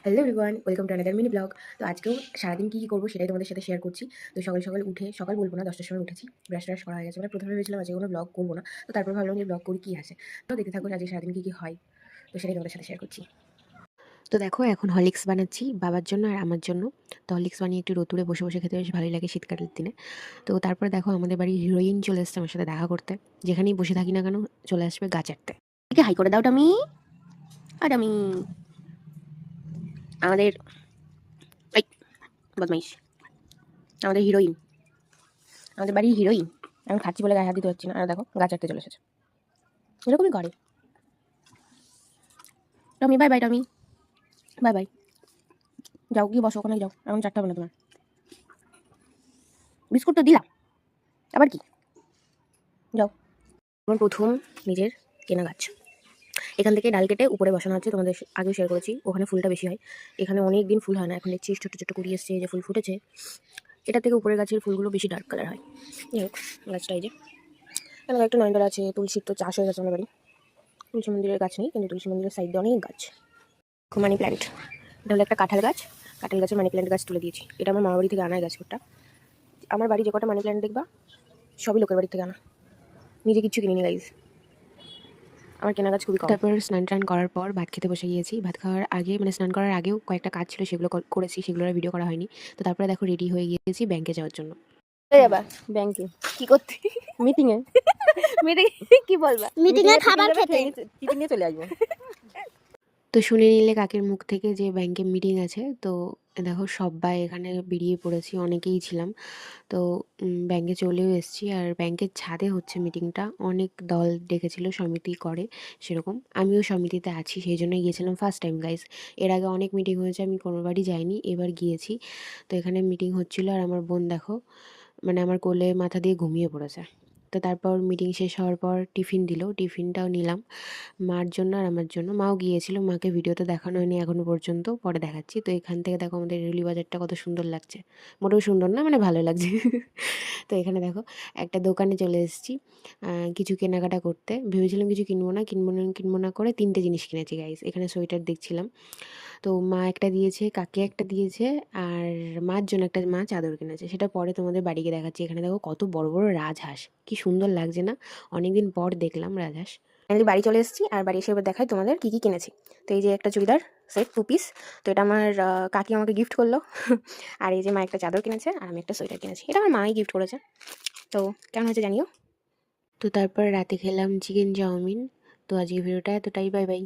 Hello everyone, welcome to another mini blog. তো আজকেও সারাদিন কী করবো সেটাই তোমাদের সাথে শেয়ার করছি। তো সকাল সকাল উঠে, সকাল বলবো না, ১০টার সময় উঠেছি, ব্রাশ ট্রাশ করা হয়ে গেছে। মানে প্রথমে ভেবেছিলাম আজকে কোনো ব্লগ করবো না, তো তারপর ভাবলাম যে ব্লগ করি কী আছে। তো দেখতে থাকো আজকে সারাদিন কী হয়, তো সেটাই তোমাদের সাথে শেয়ার করছি। তো দেখো এখন হরলিক্স বানাচ্ছি বাবার জন্য আর আমার জন্য। তো হরলিক্স বানিয়ে একটু রোদ্দুরে বসে বসে খেতে বেশ ভালোই লাগে শীতকালের দিনে। তো তারপরে দেখো আমাদের বাড়ির হিরোইন চলে এসছে আমার সাথে দেখা করতে। যেখানেই বসে থাকি না কেন চলে আসবে গা চাটতে। ঠিক হাই করে দাও টামি, আর আমি আমাদের এই বদমাইশ, আমাদের হিরোইন, আমাদের বাড়ির হিরোইন। আমি খাচ্ছি বলে গায়ে হাত দিতে পারছি না, আর দেখো গা চাটতে চলে এসেছে। এরকমই করে। টমি বাই বাই, টমি বাই বাই, যাও গিয়ে বসো, ওখানে যাও, এখন চারটা হবে না তোমার। বিস্কুট তো দিলাম, আবার কি, যাও। আমার প্রথম নিজের কেনা গাছ। এখান থেকে ডাল কেটে উপরে বসানো হচ্ছে, তোমাদের আগেও শেয়ার করেছি। ওখানে ফুলটা বেশি হয়, এখানে অনেক দিন ফুল হয় না। এখন দেখছি ছোটো ছোটো কুড়ি এসছে, যে ফুল ফুটেছে। এটা থেকে উপরের গাছের ফুলগুলো বেশি ডার্ক কালার হয়। যাই হোক, গাছটা এই যে এখানে একটা নয়নতারা আছে। তুলসীর তো চাষ হয়ে গেছে আমাদের বাড়ি। তুলসী মন্দিরের গাছ নেই, কিন্তু তুলসী মন্দিরের সাইডে অনেক গাছ। মানি প্ল্যান্ট, এটা হলো একটা কাঁঠাল গাছ। কাঁঠাল গাছের মানি প্ল্যান্ট গাছ তুলে দিয়েছি। এটা আমার মামার বাড়ি থেকে আনা গাছ। ওটা আমার বাড়ি যে কটা মানি প্ল্যান্ট দেখবা সবই লোকের বাড়ি থেকে আনা, নিজে কিচ্ছু কিনিনি গাইজ। আমার কেনা গাছ খুবই কম। তারপর স্নান টান করার পর ভাত খেতে বসে গিয়েছি। ভাত খাওয়ার আগে মানে স্নান করার আগেও কয়েকটা কাজ ছিল, সেগুলো করেছি, সেগুলো আর ভিডিও করা হয়নি। তো তারপরে দেখো রেডি হয়ে গিয়েছি ব্যাংকে যাওয়ার জন্য। যাবা ব্যাংকে কি করতে? মিটিং এ মেয়েটা কি বলবা? মিটিং এ খাবার খেতে টিফিন নিয়ে চলে আসবো। তো শুনে নিলে কাকের মুখ থেকে যে ব্যাংকে মিটিং আছে। তো দেখো সবাই এখানে বেরিয়ে পড়েছি, অনেকেই ছিলাম। তো ব্যাংকে চলেও এসেছি, আর ব্যাংকের ছাদে হচ্ছে মিটিংটা। অনেক দল ডেকেছিল, সমিতি করে সেরকম। আমিও সমিতিতে আছি, সেই জন্যই গিয়েছিলাম ফার্স্ট টাইম গাইজ। এর আগে অনেক মিটিং হয়েছে, আমি কোনোবারই যাইনি, এবার গিয়েছি। তো এখানে মিটিং হচ্ছিলো, আর আমার বোন দেখো মানে আমার কোলে মাথা দিয়ে ঘুমিয়ে পড়েছে। তো তারপর মিটিং শেষ হওয়ার পর টিফিন দিল, টিফিনটাও নিলাম মার জন্য আর আমার জন্য। মাও গিয়েছিল, মাকে ভিডিওতে দেখানো হয়নি এখনও পর্যন্ত, পরে দেখাচ্ছি। তো এখান থেকে দেখো আমাদের রেলি বাজারটা কত সুন্দর লাগছে। মোটেও সুন্দর না, মানে ভালো লাগছে। তো এখানে দেখো একটা দোকানে চলে এসেছি কিছু কেনাকাটা করতে। ভেবেছিলাম কিছু কিনবো না করে তিনটে জিনিস কিনেছি গাইস। এখানে সোয়েটার দেখছিলাম, তো মা একটা দিয়েছে, কাকে একটা দিয়েছে, আর মার জন্য একটা মা চাদর কিনেছে। সেটা পরে তোমাদের বাড়িকে দেখাচ্ছি। এখানে দেখো কত বড় বড় রাজহাঁস, কি সুন্দর লাগছে না? অনেকদিন পর দেখলাম রাজহাঁস। ফাইনালি বাড়ি চলে এসেছি, আর বাড়ি এসে এবার দেখাই তোমাদের কী কী কিনেছি। তো এই যে একটা চুড়িদার সেট 2 পিস, তো এটা আমার কাকি আমাকে গিফট করলো। আর এই যে মা একটা চাদর কিনেছে, আর আমি একটা সোয়েটার কিনেছি, এটা আমার মাই গিফট করেছে। তো কেমন হয়েছে জানিও। তো তারপর রাতে খেলাম চিকেন চাউমিন। তো আজকে ভিডিওটা এতটাই, বাই বাই।